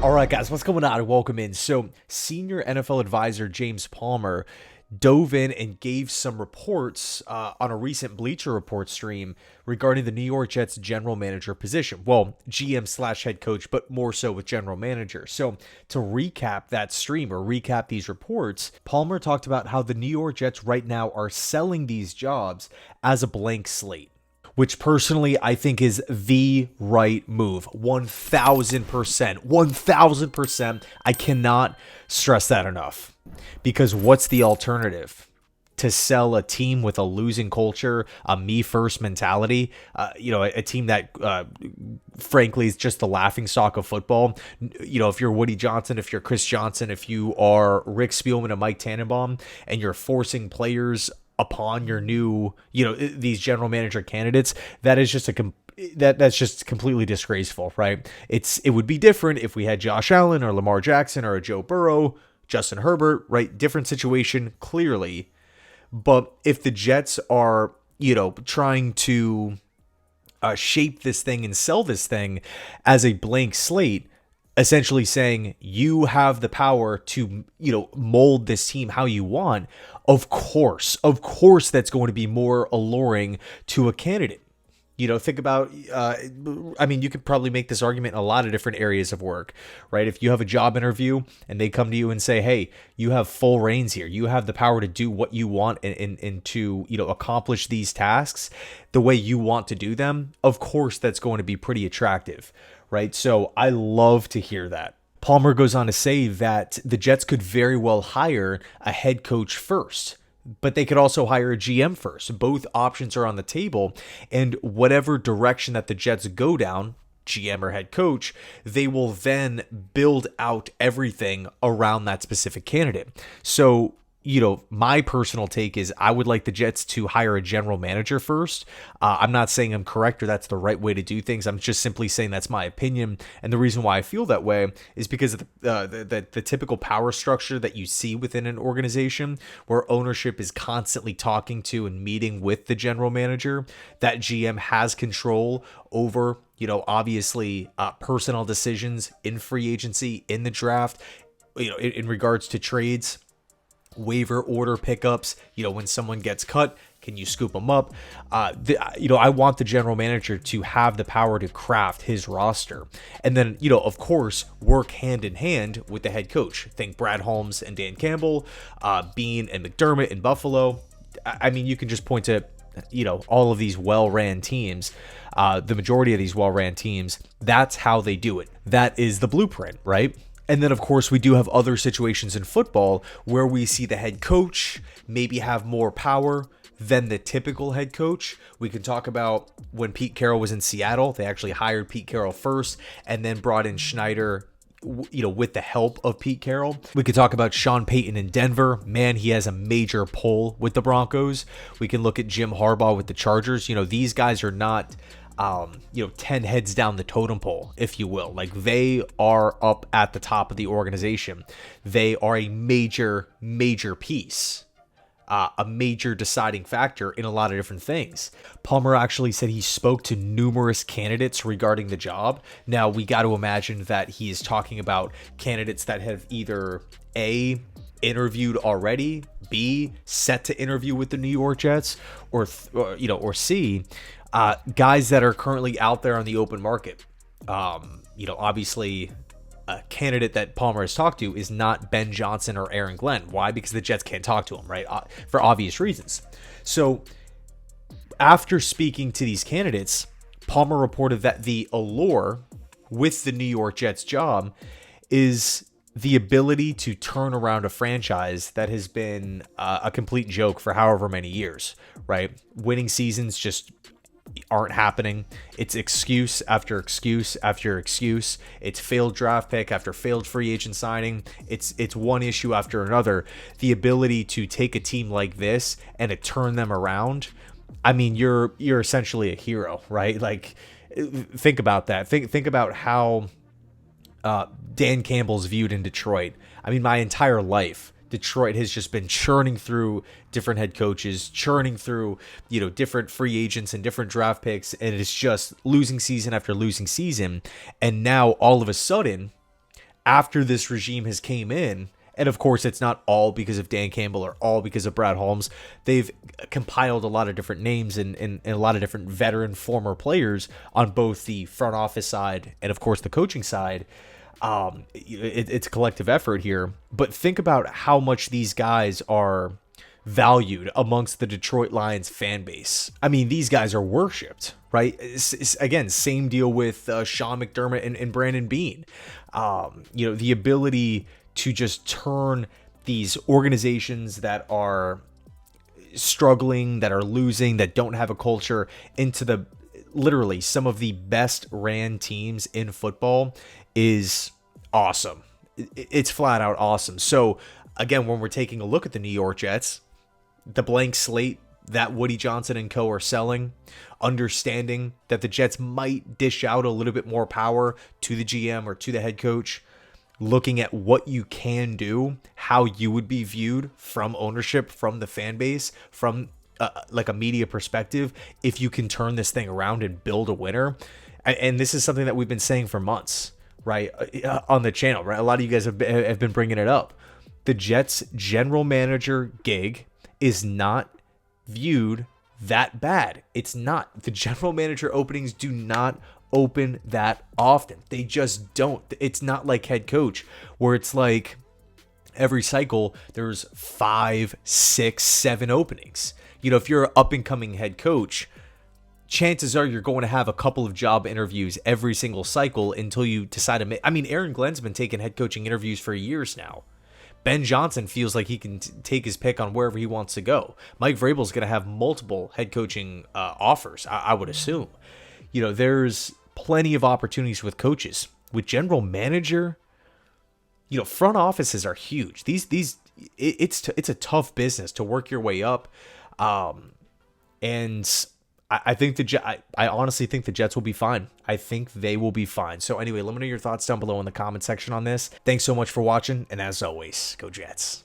All right, guys, what's going on? Welcome in. So, senior NFL advisor James Palmer dove in and gave some reports on a recent Bleacher Report stream regarding the New York Jets general manager position. Well, GM slash head coach, but more so with general manager. So, to recap that stream or recap these reports, Palmer talked about how the New York Jets right now are selling these jobs as a blank slate, which personally I think is the right move. 1000%. 1000%. I cannot stress that enough. Because what's the alternative? To sell a team with a losing culture, a me first mentality, a team that frankly is just the laughingstock of football. If you're Woody Johnson, if you're Chris Johnson, if you are Rick Spielman and Mike Tannenbaum, and you're forcing players upon your new, these general manager candidates, that is just that's just completely disgraceful, right? It would be different if we had Josh Allen or Lamar Jackson or a Joe Burrow, Justin Herbert, right? Different situation, clearly. But if the Jets are, trying to shape this thing and sell this thing as a blank slate, essentially saying you have the power to, mold this team how you want, of course, that's going to be more alluring to a candidate. Think about, you could probably make this argument in a lot of different areas of work, right? If you have a job interview and they come to you and say, hey, you have full reins here. You have the power to do what you want and to, accomplish these tasks the way you want to do them. Of course, that's going to be pretty attractive, right? So I love to hear that. Palmer goes on to say that the Jets could very well hire a head coach first, but they could also hire a GM first. Both options are on the table, and whatever direction that the Jets go down, GM or head coach, they will then build out everything around that specific candidate. So, my personal take is I would like the Jets to hire a general manager first. I'm not saying I'm correct or that's the right way to do things. I'm just simply saying that's my opinion. And the reason why I feel that way is because of the typical power structure that you see within an organization where ownership is constantly talking to and meeting with the general manager. That GM has control over, obviously personnel decisions in free agency, in the draft, in regards to trades, waiver order pickups, when someone gets cut, can you scoop them up? I want the general manager to have the power to craft his roster. And then, of course, work hand in hand with the head coach. Think Brad Holmes and Dan Campbell, Bean and McDermott in Buffalo. You can just point to, all of these well-ran teams, the majority of these well-ran teams. That's how they do it. That is the blueprint, right? And then, of course, we do have other situations in football where we see the head coach maybe have more power than the typical head coach. We can talk about when Pete Carroll was in Seattle. They actually hired Pete Carroll first and then brought in Schneider, with the help of Pete Carroll. We could talk about Sean Payton in Denver. Man, he has a major pull with the Broncos. We can look at Jim Harbaugh with the Chargers. These guys are not 10 heads down the totem pole, if you will. Like, they are up at the top of the organization. They are a major piece, a major deciding factor in a lot of different things. Palmer actually said he spoke to numerous candidates regarding the job. Now, we got to imagine that he is talking about candidates that have either A, interviewed already, B, set to interview with the New York Jets, or C, guys that are currently out there on the open market. Obviously, a candidate that Palmer has talked to is not Ben Johnson or Aaron Glenn. Why? Because the Jets can't talk to him, right? For obvious reasons. So, after speaking to these candidates, Palmer reported that the allure with the New York Jets job is the ability to turn around a franchise that has been a complete joke for however many years, right? Winning seasons just aren't happening. It's excuse after excuse after excuse. It's failed draft pick after failed free agent signing. It's one issue after another. The ability to take a team like this and to turn them around, you're essentially a hero, right? Like, think about that. Think about how Dan Campbell's viewed in Detroit. My entire life, Detroit has just been churning through different head coaches, churning through, different free agents and different draft picks, and it's just losing season after losing season. And now all of a sudden, after this regime has came in, and of course it's not all because of Dan Campbell or all because of Brad Holmes, they've compiled a lot of different names and a lot of different veteran former players on both the front office side and of course the coaching side. It's a collective effort here, but think about how much these guys are valued amongst the Detroit Lions fan base. I mean, these guys are worshipped, right? Again, same deal with Sean McDermott and Brandon Beane. The ability to just turn these organizations that are struggling, that are losing, that don't have a culture into the literally some of the best ran teams in football is awesome. It's flat out awesome. So again, when we're taking a look at the New York Jets, the blank slate that Woody Johnson and co are selling, understanding that the Jets might dish out a little bit more power to the GM or to the head coach, looking at what you can do, how you would be viewed from ownership, from the fan base, from like a media perspective, if you can turn this thing around and build a winner. And this is something that we've been saying for months, right, on the channel, right? A lot of you guys have been bringing it up. The Jets general manager gig is not viewed that bad. It's not. The general manager openings do not open that often. They just don't. It's not like head coach where it's like every cycle there's 5, 6, 7 openings. If you're an up and coming head coach, chances are you're going to have a couple of job interviews every single cycle until you decide to make. I mean, Aaron Glenn's been taking head coaching interviews for years now. Ben Johnson feels like he can take his pick on wherever he wants to go. Mike Vrabel's going to have multiple head coaching offers, I would assume. There's plenty of opportunities with coaches. With general manager, front offices are huge. It's a tough business to work your way up. And I think I honestly think the Jets will be fine. I think they will be fine. So anyway, let me know your thoughts down below in the comment section on this. Thanks so much for watching, and as always, go Jets.